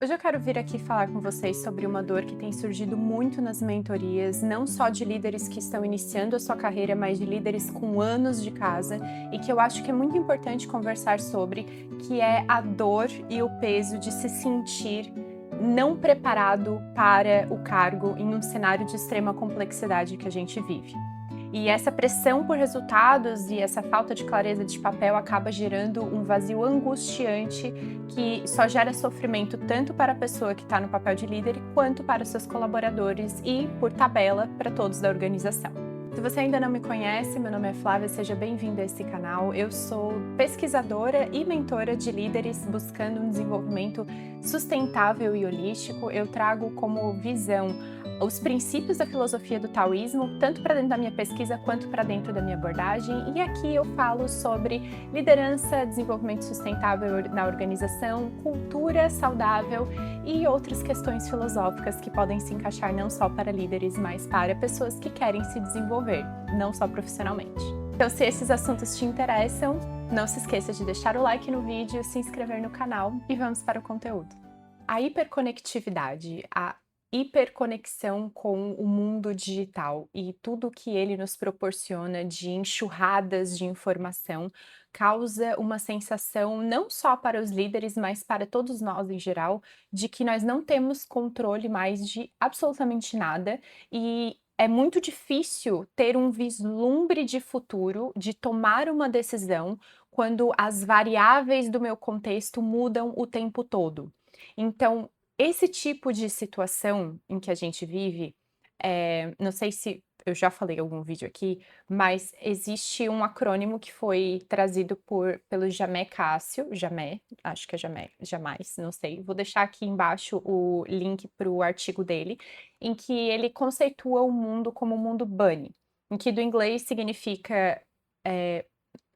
Hoje eu quero vir aqui falar com vocês sobre uma dor que tem surgido muito nas mentorias, não só de líderes que estão iniciando a sua carreira, mas de líderes com anos de casa, e que eu acho que é muito importante conversar sobre, que é a dor e o peso de se sentir não preparado para o cargo em um cenário de extrema complexidade que a gente vive. E essa pressão por resultados e essa falta de clareza de papel acaba gerando um vazio angustiante que só gera sofrimento tanto para a pessoa que está no papel de líder quanto para os seus colaboradores e, por tabela, para todos da organização. Se você ainda não me conhece, meu nome é Flávia, seja bem-vindo a esse canal. Eu sou pesquisadora e mentora de líderes buscando um desenvolvimento sustentável e holístico. Eu trago como visão os princípios da filosofia do taoísmo, tanto para dentro da minha pesquisa quanto para dentro da minha abordagem. E aqui eu falo sobre liderança, desenvolvimento sustentável na organização, cultura saudável e outras questões filosóficas que podem se encaixar não só para líderes, mas para pessoas que querem se desenvolver, não só profissionalmente. Então, se esses assuntos te interessam, não se esqueça de deixar o like no vídeo, se inscrever no canal e vamos para o conteúdo. A hiperconectividade, a hiperconexão com o mundo digital e tudo que ele nos proporciona de enxurradas de informação causa uma sensação não só para os líderes, mas para todos nós em geral, de que nós não temos controle mais de absolutamente nada e é muito difícil ter um vislumbre de futuro, de tomar uma decisão quando as variáveis do meu contexto mudam o tempo todo. Então, esse tipo de situação em que a gente vive, não sei se eu já falei em algum vídeo aqui, mas existe um acrônimo que foi trazido pelo Jamé Cássio, Jamé, acho que é Jamé, jamais, não sei. Vou deixar aqui embaixo o link para o artigo dele, em que ele conceitua o mundo como o mundo bunny, em que do inglês significa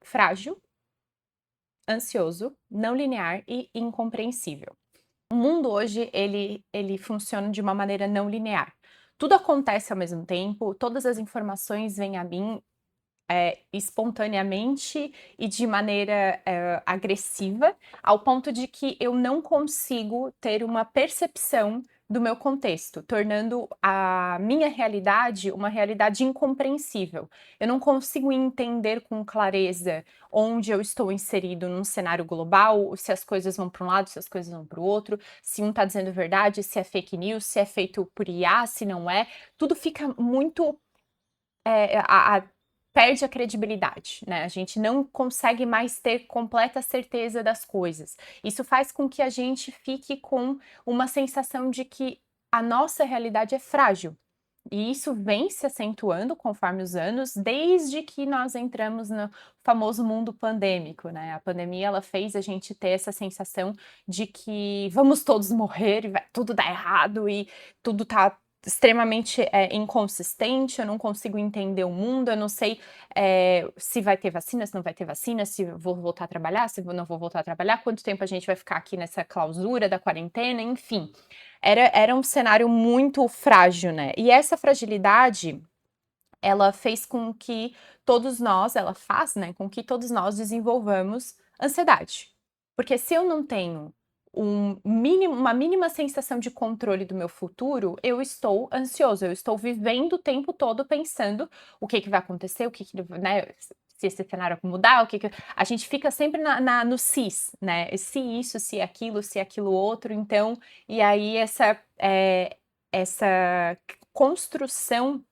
frágil, ansioso, não linear e incompreensível. O mundo hoje, ele funciona de uma maneira não linear. Tudo acontece ao mesmo tempo, todas as informações vêm a mim, espontaneamente e de maneira, agressiva, ao ponto de que eu não consigo ter uma percepção do meu contexto, tornando a minha realidade uma realidade incompreensível. Eu não consigo entender com clareza onde eu estou inserido num cenário global, se as coisas vão para um lado, se as coisas vão para o outro, se um está dizendo verdade, se é fake news, se é feito por IA, se não é. Tudo fica muito perde a credibilidade, né? A gente não consegue mais ter completa certeza das coisas. Isso faz com que a gente fique com uma sensação de que a nossa realidade é frágil. E isso vem se acentuando conforme os anos, desde que nós entramos no famoso mundo pandêmico, né? A pandemia, ela fez a gente ter essa sensação de que vamos todos morrer e vai tudo dar errado e tudo tá extremamente inconsistente, eu não consigo entender o mundo, eu não sei se vai ter vacina, se não vai ter vacina, se vou voltar a trabalhar, se não vou voltar a trabalhar, quanto tempo a gente vai ficar aqui nessa clausura da quarentena, enfim. Era um cenário muito frágil, né? E essa fragilidade, ela fez com que todos nós, ela faz, né, com que todos nós desenvolvamos ansiedade. Porque se eu não tenho uma mínima sensação de controle do meu futuro, eu estou ansioso, eu estou vivendo o tempo todo pensando o que vai acontecer, né, se esse cenário mudar, a gente fica sempre no cis, né? Se isso, se aquilo outro, então, e aí essa construção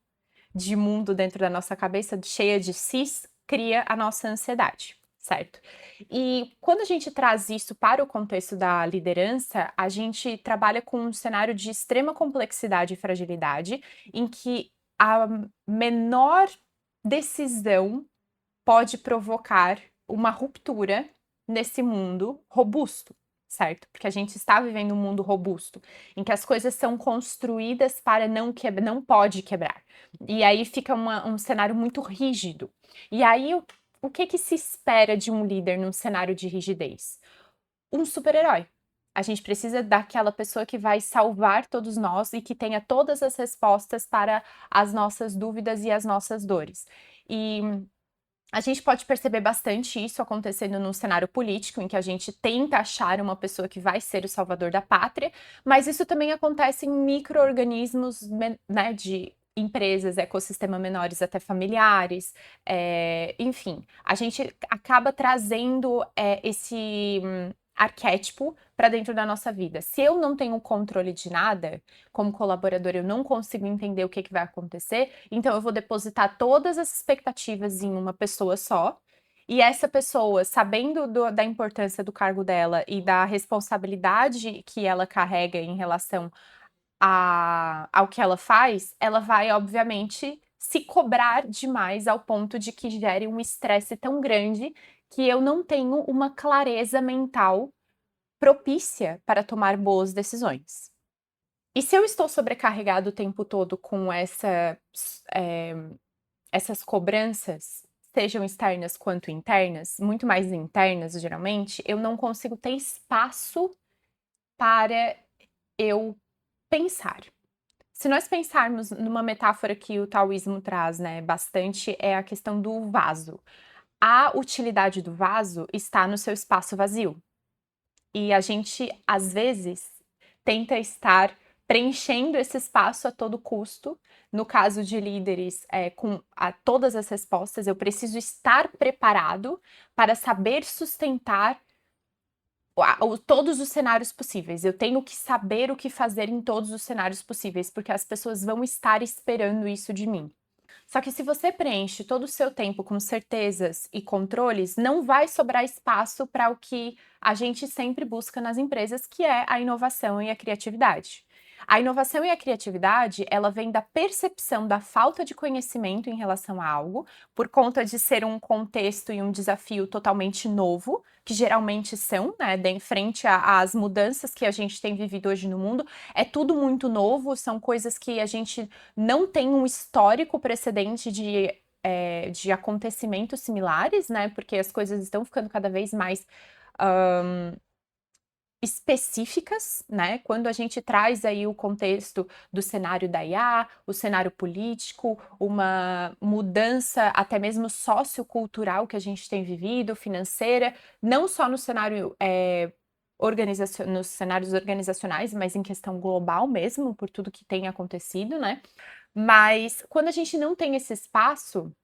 de mundo dentro da nossa cabeça, cheia de cis, cria a nossa ansiedade, certo? E quando a gente traz isso para o contexto da liderança, a gente trabalha com um cenário de extrema complexidade e fragilidade, em que a menor decisão pode provocar uma ruptura nesse mundo robusto, certo? Porque a gente está vivendo um mundo robusto, em que as coisas são construídas para não pode quebrar. E aí fica um cenário muito rígido. E aí o que se espera de um líder num cenário de rigidez? Um super-herói. A gente precisa daquela pessoa que vai salvar todos nós e que tenha todas as respostas para as nossas dúvidas e as nossas dores. E A gente pode perceber bastante isso acontecendo no cenário político, em que a gente tenta achar uma pessoa que vai ser o salvador da pátria, mas isso também acontece em micro-organismos, né, de empresas, ecossistema menores até familiares, enfim, a gente acaba trazendo esse arquétipo para dentro da nossa vida. Se eu não tenho controle de nada, como colaborador, eu não consigo entender o que vai acontecer, então eu vou depositar todas as expectativas em uma pessoa só. E essa pessoa, sabendo da importância do cargo dela e da responsabilidade que ela carrega em relação ao que ela faz, ela vai, obviamente, se cobrar demais ao ponto de que gere um estresse tão grande que eu não tenho uma clareza mental propícia para tomar boas decisões. E se eu estou sobrecarregado o tempo todo com essas cobranças, sejam externas quanto internas, muito mais internas geralmente, eu não consigo ter espaço para eu pensar. Se nós pensarmos numa metáfora que o taoísmo traz, né, bastante, é a questão do vaso. A utilidade do vaso está no seu espaço vazio. E a gente, às vezes, tenta estar preenchendo esse espaço a todo custo. No caso de líderes, com todas as respostas, eu preciso estar preparado para saber sustentar todos os cenários possíveis. Eu tenho que saber o que fazer em todos os cenários possíveis, porque as pessoas vão estar esperando isso de mim. Só que se você preenche todo o seu tempo com certezas e controles, não vai sobrar espaço para o que a gente sempre busca nas empresas, que é a inovação e a criatividade. A inovação e a criatividade, ela vem da percepção da falta de conhecimento em relação a algo, por conta de ser um contexto e um desafio totalmente novo, que geralmente são, né, em frente às mudanças que a gente tem vivido hoje no mundo, é tudo muito novo, são coisas que a gente não tem um histórico precedente de acontecimentos similares, né? Porque as coisas estão ficando cada vez mais específicas, né? Quando a gente traz aí o contexto do cenário da IA, o cenário político, uma mudança até mesmo sociocultural que a gente tem vivido, financeira, não só no cenário nos cenários organizacionais, mas em questão global mesmo, por tudo que tem acontecido, né? Mas quando a gente não tem esse espaço,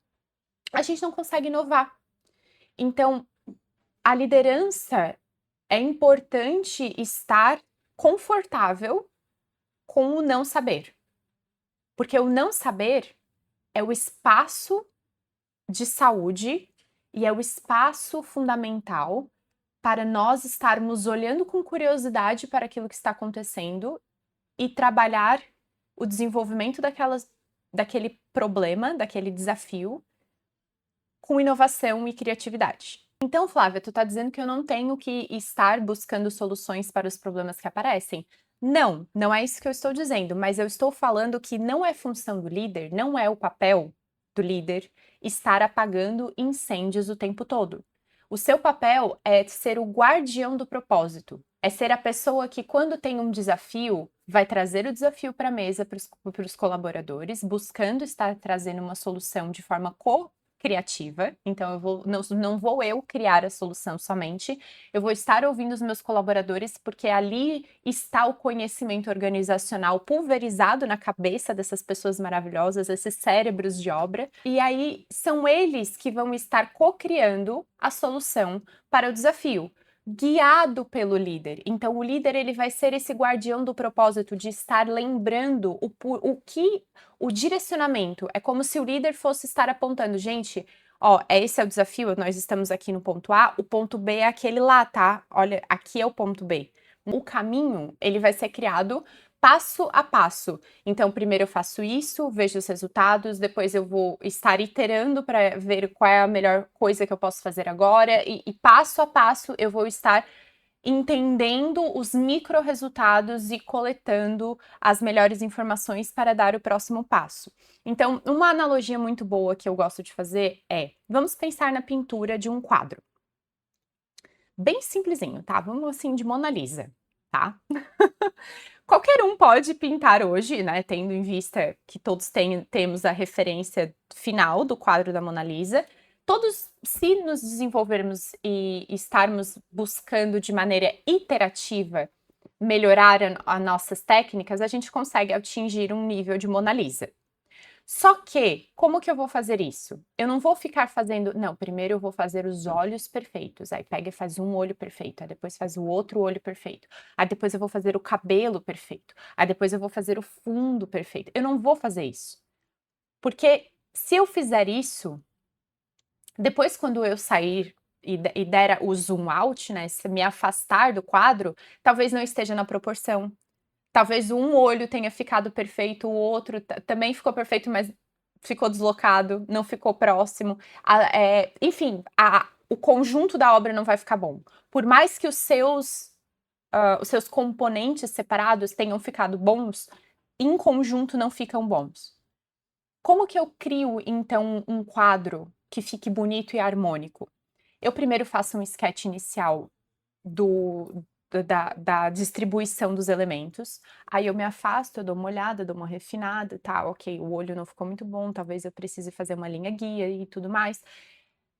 a gente não consegue inovar. Então, a liderança é importante estar confortável com o não saber. Porque o não saber é o espaço de saúde e é o espaço fundamental para nós estarmos olhando com curiosidade para aquilo que está acontecendo e trabalhar o desenvolvimento daquele problema, daquele desafio, com inovação e criatividade. Então, Flávia, tu tá dizendo que eu não tenho que estar buscando soluções para os problemas que aparecem? Não, não é isso que eu estou dizendo, mas eu estou falando que não é função do líder, não é o papel do líder estar apagando incêndios o tempo todo. O seu papel é ser o guardião do propósito, é ser a pessoa que, quando tem um desafio, vai trazer o desafio para a mesa para os colaboradores, buscando estar trazendo uma solução de forma criativa, então não vou eu criar a solução somente, eu vou estar ouvindo os meus colaboradores, porque ali está o conhecimento organizacional pulverizado na cabeça dessas pessoas maravilhosas, esses cérebros de obra, e aí são eles que vão estar co-criando a solução para o desafio, guiado pelo líder. Então o líder ele vai ser esse guardião do propósito de estar lembrando o direcionamento. É como se o líder fosse estar apontando, gente, ó, esse é o desafio, nós estamos aqui no ponto A, o ponto B é aquele lá, tá? Olha, aqui é o ponto B. O caminho, ele vai ser criado passo a passo. Então, primeiro eu faço isso, vejo os resultados, depois eu vou estar iterando para ver qual é a melhor coisa que eu posso fazer agora, e passo a passo eu vou estar entendendo os micro resultados e coletando as melhores informações para dar o próximo passo. Então, uma analogia muito boa que eu gosto de fazer é: vamos pensar na pintura de um quadro. Bem simplesinho, tá? Vamos assim de Mona Lisa, tá? Qualquer um pode pintar hoje, né? Tendo em vista que todos temos a referência final do quadro da Mona Lisa. se nos desenvolvermos e estarmos buscando de maneira iterativa melhorar as nossas técnicas, a gente consegue atingir um nível de Mona Lisa. Só que, como que eu vou fazer isso? Eu não vou ficar fazendo, não, primeiro eu vou fazer os olhos perfeitos, aí pega e faz um olho perfeito, aí depois faz o outro olho perfeito, aí depois eu vou fazer o cabelo perfeito, aí depois eu vou fazer o fundo perfeito. Eu não vou fazer isso. Porque se eu fizer isso, depois quando eu sair e der o zoom out, né, se me afastar do quadro, talvez não esteja na proporção. Talvez um olho tenha ficado perfeito, o outro também ficou perfeito, mas ficou deslocado, não ficou próximo. Enfim, o conjunto da obra não vai ficar bom. Por mais que os seus componentes separados tenham ficado bons, em conjunto não ficam bons. Como que eu crio, então, um quadro que fique bonito e harmônico? Eu primeiro faço um sketch inicial do da distribuição dos elementos, aí eu me afasto, eu dou uma olhada, dou uma refinada, tá, ok, o olho não ficou muito bom, talvez eu precise fazer uma linha guia e tudo mais.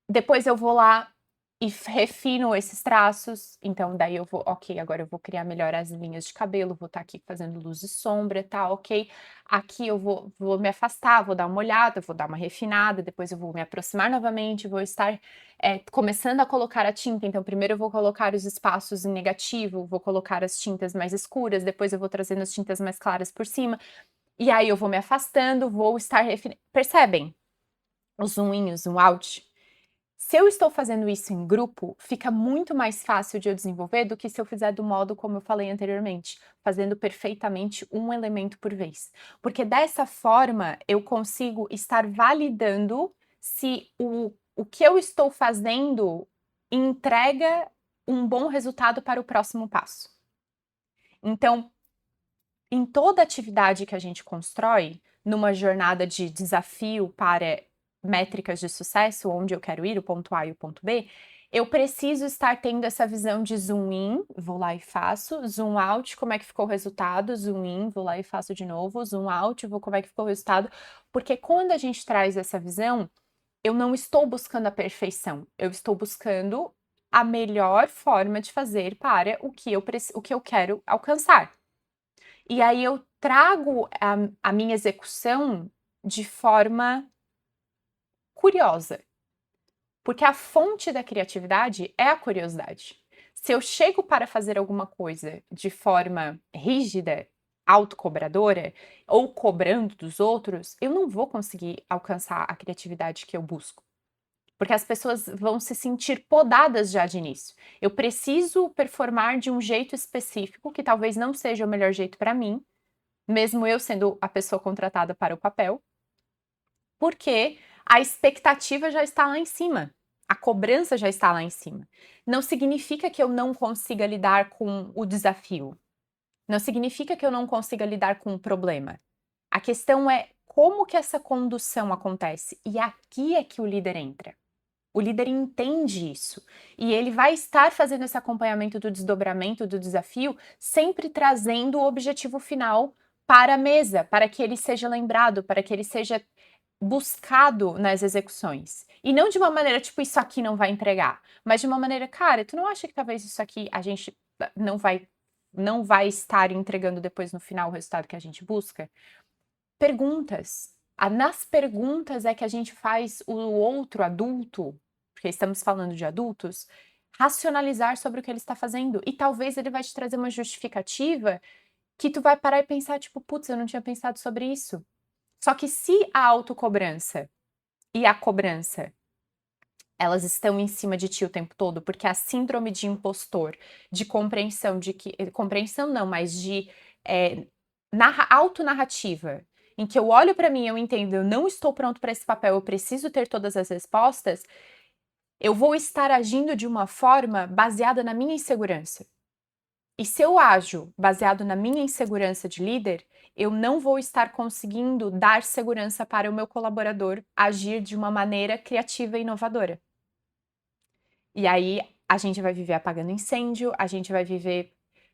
Depois eu vou lá e refino esses traços, então daí eu vou, ok, agora eu vou criar melhor as linhas de cabelo, vou estar aqui fazendo luz e sombra, tá, ok. Aqui eu vou me afastar, vou dar uma olhada, vou dar uma refinada, depois eu vou me aproximar novamente, vou estar começando a colocar a tinta, então primeiro eu vou colocar os espaços em negativo, vou colocar as tintas mais escuras, depois eu vou trazendo as tintas mais claras por cima, e aí eu vou me afastando, vou estar refinando. Percebem? O zoom in, o zoom out. Se eu estou fazendo isso em grupo, fica muito mais fácil de eu desenvolver do que se eu fizer do modo como eu falei anteriormente, fazendo perfeitamente um elemento por vez. Porque dessa forma eu consigo estar validando se o que eu estou fazendo entrega um bom resultado para o próximo passo. Então, em toda atividade que a gente constrói, numa jornada de desafio para métricas de sucesso, onde eu quero ir, o ponto A e o ponto B, eu preciso estar tendo essa visão de zoom in, vou lá e faço, zoom out, como é que ficou o resultado, zoom in, vou lá e faço de novo, zoom out, vou como é que ficou o resultado, porque quando a gente traz essa visão, eu não estou buscando a perfeição, eu estou buscando a melhor forma de fazer para o que eu quero alcançar. E aí eu trago a minha execução de forma curiosa, porque a fonte da criatividade é a curiosidade. Se eu chego para fazer alguma coisa de forma rígida, autocobradora, ou cobrando dos outros, eu não vou conseguir alcançar a criatividade que eu busco. Porque as pessoas vão se sentir podadas já de início. Eu preciso performar de um jeito específico, que talvez não seja o melhor jeito para mim, mesmo eu sendo a pessoa contratada para o papel, porque a expectativa já está lá em cima, a cobrança já está lá em cima. Não significa que eu não consiga lidar com o desafio, não significa que eu não consiga lidar com o problema. A questão é como que essa condução acontece, e aqui é que o líder entra. O líder entende isso e ele vai estar fazendo esse acompanhamento do desdobramento do desafio, sempre trazendo o objetivo final para a mesa, para que ele seja lembrado, para que ele seja buscado nas execuções. E não de uma maneira tipo, isso aqui não vai entregar, mas de uma maneira, cara, tu não acha que talvez isso aqui a gente não vai estar entregando depois no final o resultado que a gente busca? Perguntas. Nas perguntas é que a gente faz o outro adulto, porque estamos falando de adultos, racionalizar sobre o que ele está fazendo. E talvez ele vai te trazer uma justificativa que tu vai parar e pensar, tipo, putz, eu não tinha pensado sobre isso. Só que se a autocobrança e a cobrança, elas estão em cima de ti o tempo todo, porque a síndrome de impostor, de compreensão de que, compreensão não, mas de autonarrativa, em que eu olho para mim, eu entendo, eu não estou pronto para esse papel, eu preciso ter todas as respostas, eu vou estar agindo de uma forma baseada na minha insegurança. E se eu ajo baseado na minha insegurança de líder, eu não vou estar conseguindo dar segurança para o meu colaborador agir de uma maneira criativa e inovadora. E aí a gente vai viver apagando incêndio, a gente vai viver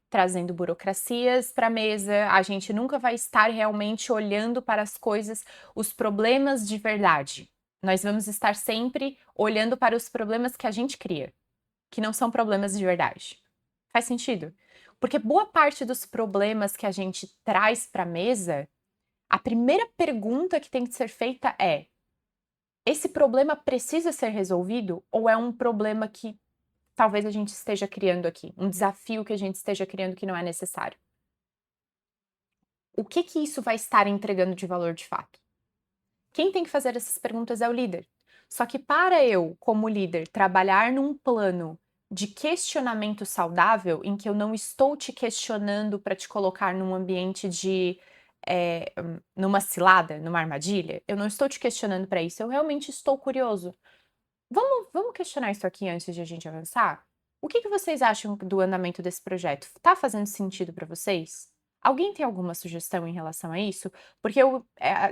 trazendo burocracias para a mesa, a gente nunca vai estar realmente olhando para as coisas, os problemas de verdade. Nós vamos estar sempre olhando para os problemas que a gente cria, que não são problemas de verdade. Faz sentido? Porque boa parte dos problemas que a gente traz para a mesa, a primeira pergunta que tem que ser feita é: esse problema precisa ser resolvido ou é um problema que talvez a gente esteja criando aqui, um desafio que a gente esteja criando que não é necessário? O que isso vai estar entregando de valor de fato? Quem tem que fazer essas perguntas é o líder. Só que para eu, como líder, trabalhar num plano de questionamento saudável, em que eu não estou te questionando para te colocar num ambiente de numa cilada, numa armadilha, eu não estou te questionando para isso, eu realmente estou curioso. Vamos questionar isso aqui antes de a gente avançar? O que vocês acham do andamento desse projeto? Tá fazendo sentido para vocês? Alguém tem alguma sugestão em relação a isso? Porque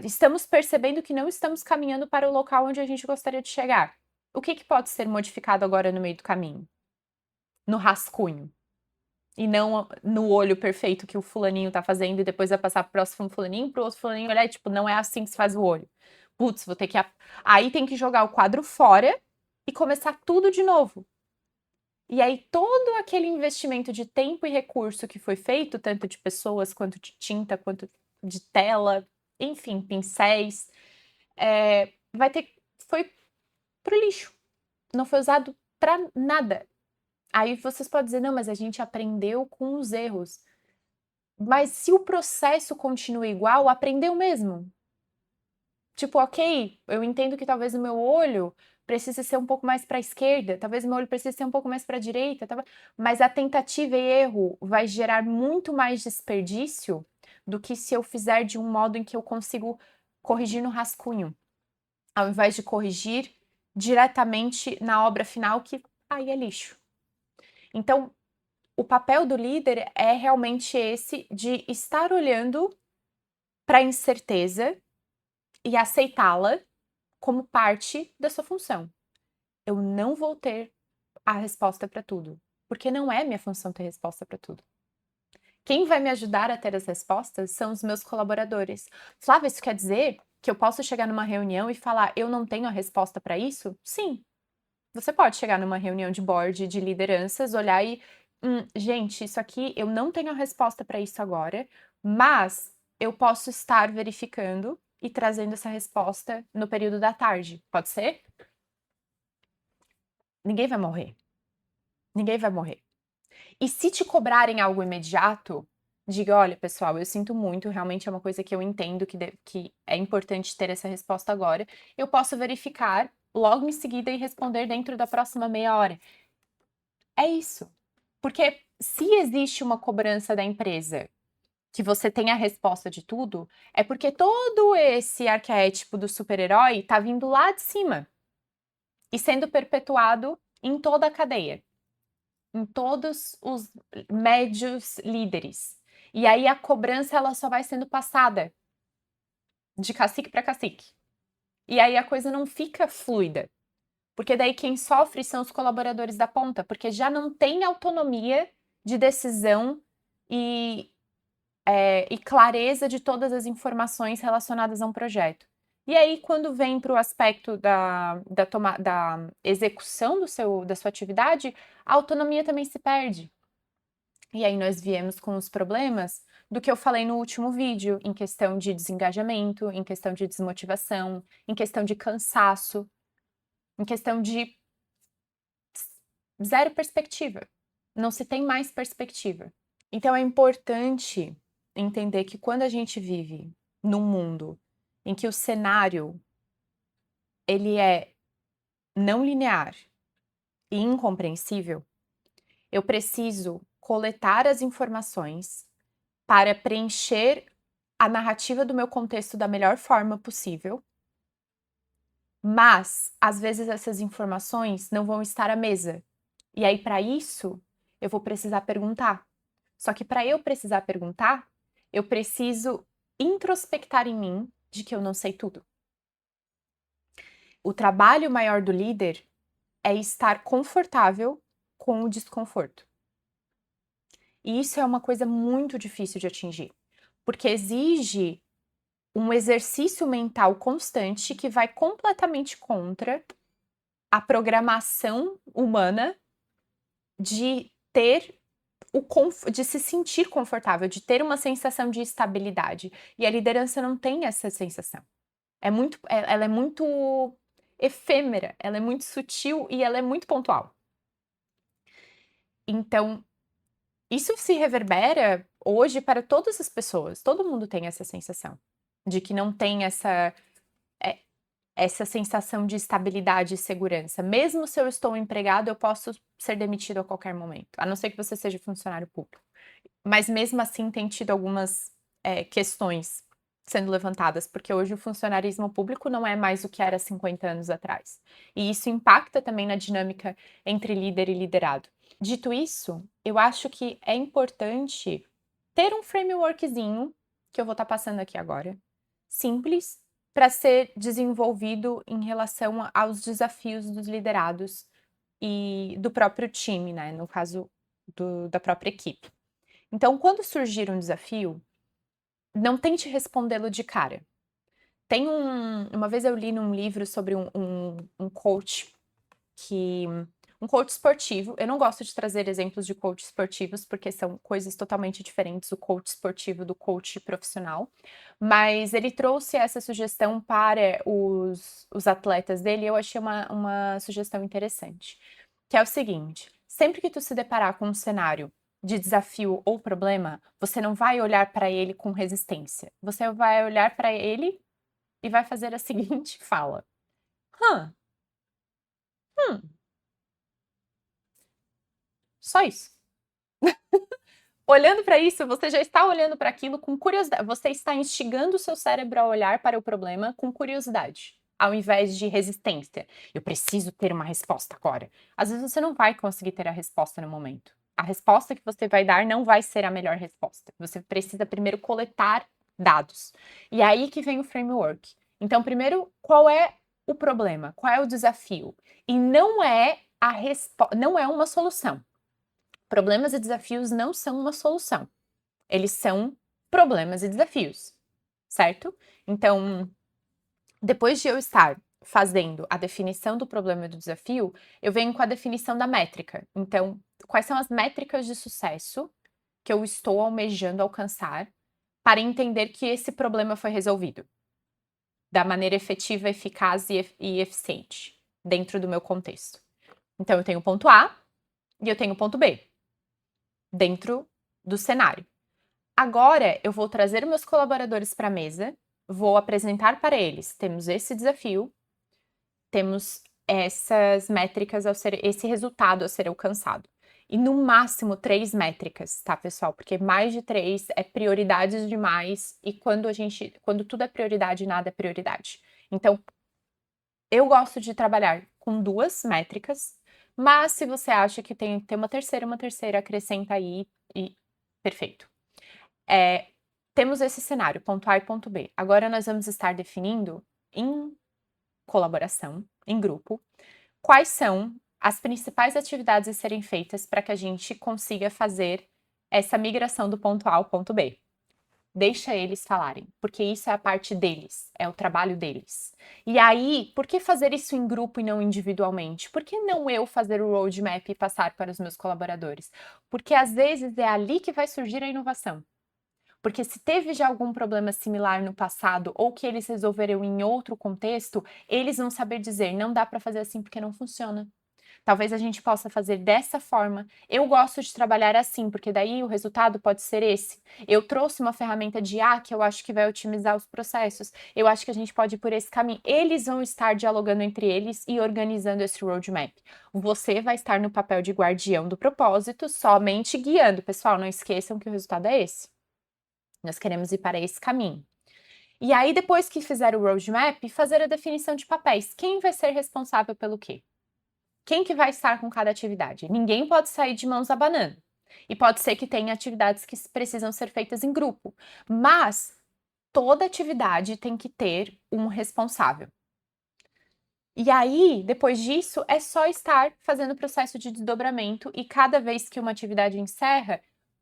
estamos percebendo que não estamos caminhando para o local onde a gente gostaria de chegar. O que pode ser modificado agora no meio do caminho? No rascunho. E não no olho perfeito que o fulaninho tá fazendo e depois vai passar pro próximo fulaninho, pro outro fulaninho olhar e tipo, não é assim que se faz o olho. Putz, vou ter que. Aí tem que jogar o quadro fora e começar tudo de novo. E aí todo aquele investimento de tempo e recurso que foi feito, tanto de pessoas, quanto de tinta, quanto de tela, enfim, pincéis, foi pro lixo. Não foi usado para nada. Aí vocês podem dizer, não, mas a gente aprendeu com os erros. Mas se o processo continua igual, aprendeu mesmo. Tipo, ok, eu entendo que talvez o meu olho precise ser um pouco mais para a esquerda, talvez o meu olho precise ser um pouco mais para a direita, mas a tentativa e erro vai gerar muito mais desperdício do que se eu fizer de um modo em que eu consigo corrigir no rascunho, ao invés de corrigir diretamente na obra final, que aí é lixo. Então, o papel do líder é realmente esse de estar olhando para a incerteza e aceitá-la como parte da sua função. Eu não vou ter a resposta para tudo, porque não é minha função ter resposta para tudo. Quem vai me ajudar a ter as respostas são os meus colaboradores. Flávia, isso quer dizer que eu posso chegar numa reunião e falar, eu não tenho a resposta para isso? Sim. Você pode chegar numa reunião de board de lideranças, olhar e, gente, isso aqui eu não tenho a resposta para isso agora, mas eu posso estar verificando e trazendo essa resposta no período da tarde. Pode ser? Ninguém vai morrer. Ninguém vai morrer. E se te cobrarem algo imediato, diga: olha, pessoal, eu sinto muito, realmente é uma coisa que eu entendo que é importante ter essa resposta agora. Eu posso verificar logo em seguida e responder dentro da próxima meia hora. É isso. Porque se existe uma cobrança da empresa que você tem a resposta de tudo, é porque todo esse arquétipo do super-herói tá vindo lá de cima e sendo perpetuado em toda a cadeia, em todos os médios líderes. E aí a cobrança ela só vai sendo passada de cacique para cacique. E aí a coisa não fica fluida. Porque daí quem sofre são os colaboradores da ponta, porque já não tem autonomia de decisão e, e clareza de todas as informações relacionadas a um projeto. E aí, quando vem para o aspecto da execução da sua atividade, a autonomia também se perde. E aí nós viemos com os problemas do que eu falei no último vídeo, em questão de desengajamento, em questão de desmotivação, em questão de cansaço, em questão de zero perspectiva. Não se tem mais perspectiva. Então é importante entender que quando a gente vive num mundo em que o cenário ele é não linear e incompreensível, eu preciso coletar as informações para preencher a narrativa do meu contexto da melhor forma possível. Mas, às vezes, essas informações não vão estar à mesa. E aí, para isso, eu vou precisar perguntar. Só que para eu precisar perguntar, eu preciso introspectar em mim de que eu não sei tudo. O trabalho maior do líder é estar confortável com o desconforto. E isso é uma coisa muito difícil de atingir, porque exige um exercício mental constante que vai completamente contra a programação humana de ter de se sentir confortável, de ter uma sensação de estabilidade. E a liderança não tem essa sensação. Ela é muito efêmera, ela é muito sutil e ela é muito pontual. Então, isso se reverbera hoje para todas as pessoas. Todo mundo tem essa sensação de que não tem essa sensação de estabilidade e segurança. Mesmo se eu estou empregado, eu posso ser demitido a qualquer momento, a não ser que você seja funcionário público. Mas mesmo assim tem tido algumas questões sendo levantadas, porque hoje o funcionarismo público não é mais o que era 50 anos atrás. E isso impacta também na dinâmica entre líder e liderado. Dito isso, eu acho que é importante ter um frameworkzinho, que eu vou estar passando aqui agora, simples, para ser desenvolvido em relação aos desafios dos liderados e do próprio time, né? No caso da própria equipe. Então, quando surgir um desafio, não tente respondê-lo de cara. Uma vez eu li num livro sobre um coach um coach esportivo. Eu não gosto de trazer exemplos de coach esportivos, porque são coisas totalmente diferentes, o coach esportivo do coach profissional. Mas ele trouxe essa sugestão para os atletas dele e eu achei uma sugestão interessante. Que é o seguinte: sempre que tu se deparar com um cenário de desafio ou problema, você não vai olhar para ele com resistência. Você vai olhar para ele e vai fazer a seguinte fala: Hã, hum, só isso. Olhando para isso, você já está olhando para aquilo com curiosidade. Você está instigando o seu cérebro a olhar para o problema com curiosidade, ao invés de resistência. Eu preciso ter uma resposta agora. Às vezes você não vai conseguir ter a resposta no momento. A resposta que você vai dar não vai ser a melhor resposta. Você precisa primeiro coletar dados. E é aí que vem o framework. Então, primeiro, qual é o problema? Qual é o desafio? E não é uma solução. Problemas e desafios não são uma solução. Eles são problemas e desafios, certo? Então, depois de eu estar fazendo a definição do problema e do desafio, eu venho com a definição da métrica. Então, quais são as métricas de sucesso que eu estou almejando alcançar para entender que esse problema foi resolvido da maneira efetiva, eficaz e eficiente dentro do meu contexto. Então, eu tenho o ponto A e eu tenho o ponto B dentro do cenário. Agora eu vou trazer meus colaboradores para a mesa, vou apresentar para eles: temos esse desafio, temos essas métricas esse resultado a ser alcançado. E no máximo 3 métricas, tá, pessoal? Porque mais de 3 é prioridades demais, e quando tudo é prioridade, nada é prioridade. Então, eu gosto de trabalhar com 2 métricas, mas se você acha que tem uma terceira, acrescenta aí e perfeito. Temos esse cenário, ponto A e ponto B. Agora nós vamos estar definindo em colaboração, em grupo, quais são as principais atividades a serem feitas para que a gente consiga fazer essa migração do ponto A ao ponto B. Deixa eles falarem, porque isso é a parte deles, é o trabalho deles. E aí, por que fazer isso em grupo e não individualmente? Por que não eu fazer o roadmap e passar para os meus colaboradores? Porque às vezes é ali que vai surgir a inovação. Porque se teve já algum problema similar no passado ou que eles resolveram em outro contexto, eles vão saber dizer: não dá para fazer assim porque não funciona. Talvez a gente possa fazer dessa forma. Eu gosto de trabalhar assim, porque daí o resultado pode ser esse. Eu trouxe uma ferramenta de IA que eu acho que vai otimizar os processos. Eu acho que a gente pode ir por esse caminho. Eles vão estar dialogando entre eles e organizando esse roadmap. Você vai estar no papel de guardião do propósito, somente guiando. Pessoal, não esqueçam que o resultado é esse. Nós queremos ir para esse caminho. E aí, depois que fizer o roadmap, fazer a definição de papéis. Quem vai ser responsável pelo quê? Quem que vai estar com cada atividade? Ninguém pode sair de mãos abanando. E pode ser que tenha atividades que precisam ser feitas em grupo. Mas toda atividade tem que ter um responsável. E aí, depois disso, é só estar fazendo o processo de desdobramento e cada vez que uma atividade encerra,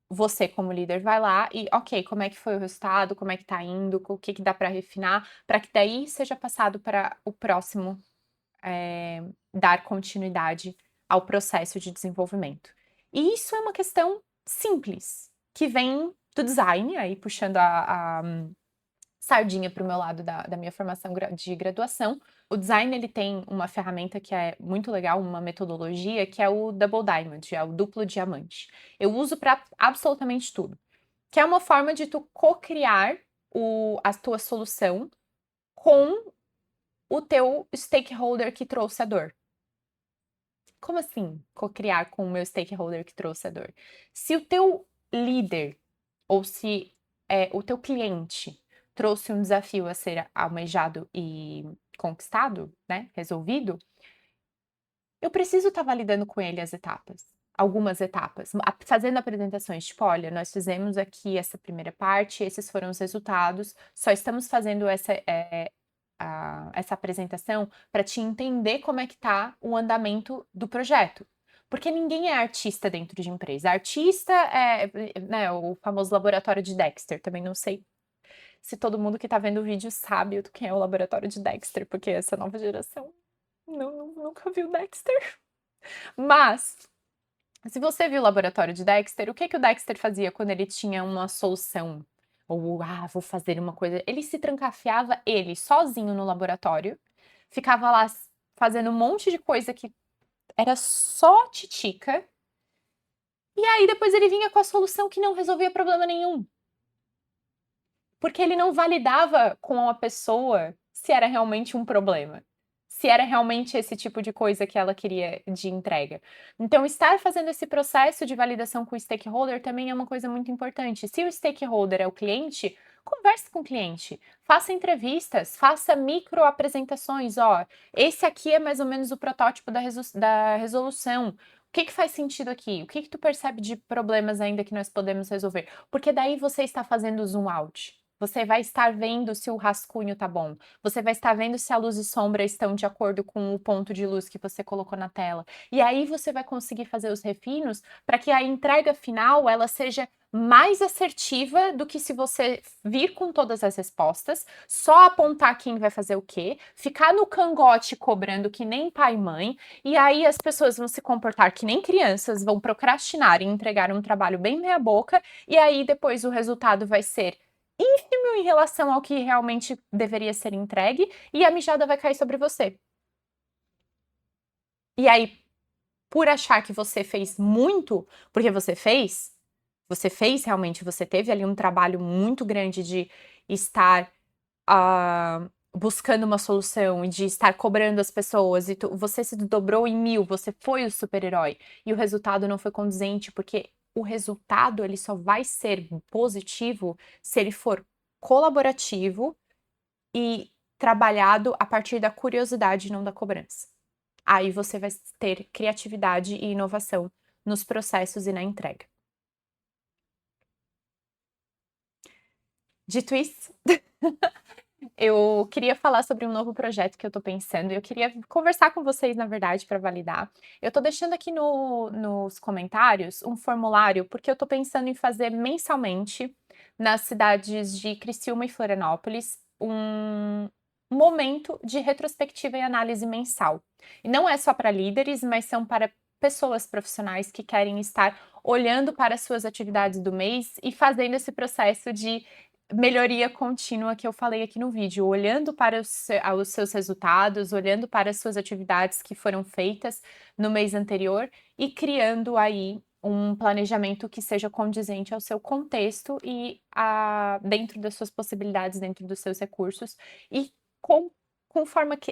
você como líder vai lá e, ok, como é que foi o resultado, como é que tá indo, o que que dá para refinar, para que daí seja passado para o próximo, dar continuidade ao processo de desenvolvimento. E isso é uma questão simples, que vem do design, aí puxando a sardinha para o meu lado da minha formação de graduação. O design ele tem uma ferramenta que é muito legal, uma metodologia que é o Double Diamond, é o duplo diamante. Eu uso para absolutamente tudo, que é uma forma de tu co-criar a tua solução com o teu stakeholder que trouxe a dor. Como assim, co-criar com o meu stakeholder que trouxe a dor? Se o teu líder ou se o teu cliente trouxe um desafio a ser almejado e conquistado, né, resolvido, eu preciso estar validando com ele as etapas, algumas etapas, fazendo apresentações, tipo, olha, nós fizemos aqui essa primeira parte, esses foram os resultados, só estamos fazendo essa apresentação para te entender como é que tá o andamento do projeto. Porque ninguém é artista dentro de empresa. Artista é, né, o famoso laboratório de Dexter. Também não sei se todo mundo que tá vendo o vídeo sabe o que é o laboratório de Dexter, porque essa nova geração nunca viu Dexter. Mas, se você viu o laboratório de Dexter, o que o Dexter fazia quando ele tinha uma solução? Ou, vou fazer uma coisa. Ele se trancafiava, ele, sozinho no laboratório, ficava lá fazendo um monte de coisa que era só titica, e aí depois ele vinha com a solução que não resolvia problema nenhum. Porque ele não validava com a pessoa se era realmente um problema, se era realmente esse tipo de coisa que ela queria de entrega. Então, estar fazendo esse processo de validação com o stakeholder também é uma coisa muito importante. Se o stakeholder é o cliente, converse com o cliente, faça entrevistas, faça micro apresentações. Ó, esse aqui é mais ou menos o protótipo da resolução. O que faz sentido aqui? O que tu percebe de problemas ainda que nós podemos resolver? Porque daí você está fazendo zoom out. Você vai estar vendo se o rascunho tá bom. Você vai estar vendo se a luz e sombra estão de acordo com o ponto de luz que você colocou na tela. E aí você vai conseguir fazer os refinos para que a entrega final ela seja mais assertiva do que se você vir com todas as respostas, só apontar quem vai fazer o quê, ficar no cangote cobrando que nem pai e mãe, e aí as pessoas vão se comportar que nem crianças, vão procrastinar e entregar um trabalho bem meia boca, e aí depois o resultado vai ser ínfimo em relação ao que realmente deveria ser entregue e a mijada vai cair sobre você. E aí, por achar que você fez muito, porque você fez realmente, você teve ali um trabalho muito grande de estar buscando uma solução e de estar cobrando as pessoas, e você se dobrou em 1000, você foi o super-herói, e o resultado não foi condizente, porque o resultado ele só vai ser positivo se ele for colaborativo e trabalhado a partir da curiosidade, não da cobrança. Aí você vai ter criatividade e inovação nos processos e na entrega. Dito isso, eu queria falar sobre um novo projeto que eu tô pensando e eu queria conversar com vocês, na verdade, para validar. Eu tô deixando aqui nos comentários um formulário, porque eu tô pensando em fazer mensalmente, nas cidades de Criciúma e Florianópolis, um momento de retrospectiva e análise mensal. E não é só para líderes, mas são para pessoas profissionais que querem estar olhando para as suas atividades do mês e fazendo esse processo de melhoria contínua que eu falei aqui no vídeo, olhando para os seus resultados, olhando para as suas atividades que foram feitas no mês anterior e criando aí um planejamento que seja condizente ao seu contexto e dentro das suas possibilidades, dentro dos seus recursos e com,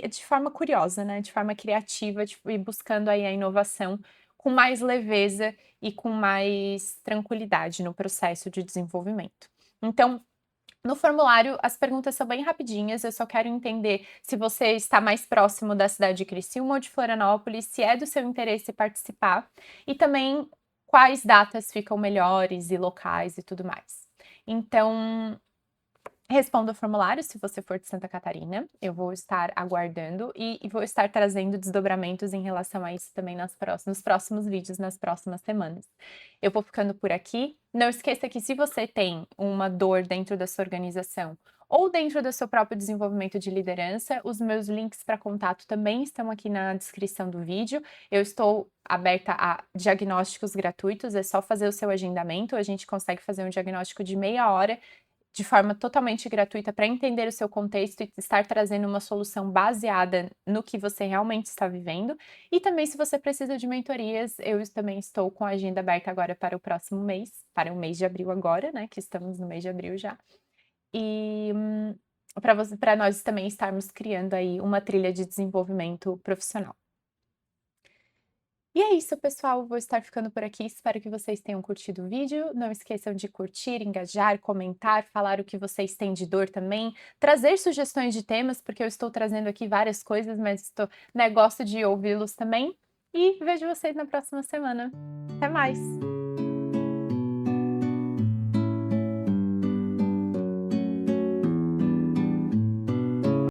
de forma curiosa, né? De forma criativa, e buscando aí a inovação com mais leveza e com mais tranquilidade no processo de desenvolvimento. Então, no formulário, as perguntas são bem rapidinhas, eu só quero entender se você está mais próximo da cidade de Criciúma ou de Florianópolis, se é do seu interesse participar, e também quais datas ficam melhores e locais e tudo mais. Então, Responda o formulário se você for de Santa Catarina, eu vou estar aguardando e vou estar trazendo desdobramentos em relação a isso também nos próximos vídeos, nas próximas semanas. Eu vou ficando por aqui. Não esqueça que se você tem uma dor dentro da sua organização ou dentro do seu próprio desenvolvimento de liderança, os meus links para contato também estão aqui na descrição do vídeo. Eu estou aberta a diagnósticos gratuitos, é só fazer o seu agendamento, a gente consegue fazer um diagnóstico de meia hora de forma totalmente gratuita para entender o seu contexto e estar trazendo uma solução baseada no que você realmente está vivendo. E também, se você precisa de mentorias, eu também estou com a agenda aberta agora para o próximo mês, para o mês de abril agora, né, que estamos no mês de abril já. E para nós também estarmos criando aí uma trilha de desenvolvimento profissional. E é isso, pessoal. Vou estar ficando por aqui. Espero que vocês tenham curtido o vídeo. Não esqueçam de curtir, engajar, comentar, falar o que vocês têm de dor também, trazer sugestões de temas, porque eu estou trazendo aqui várias coisas, mas gosto de ouvi-los também. E vejo vocês na próxima semana. Até mais!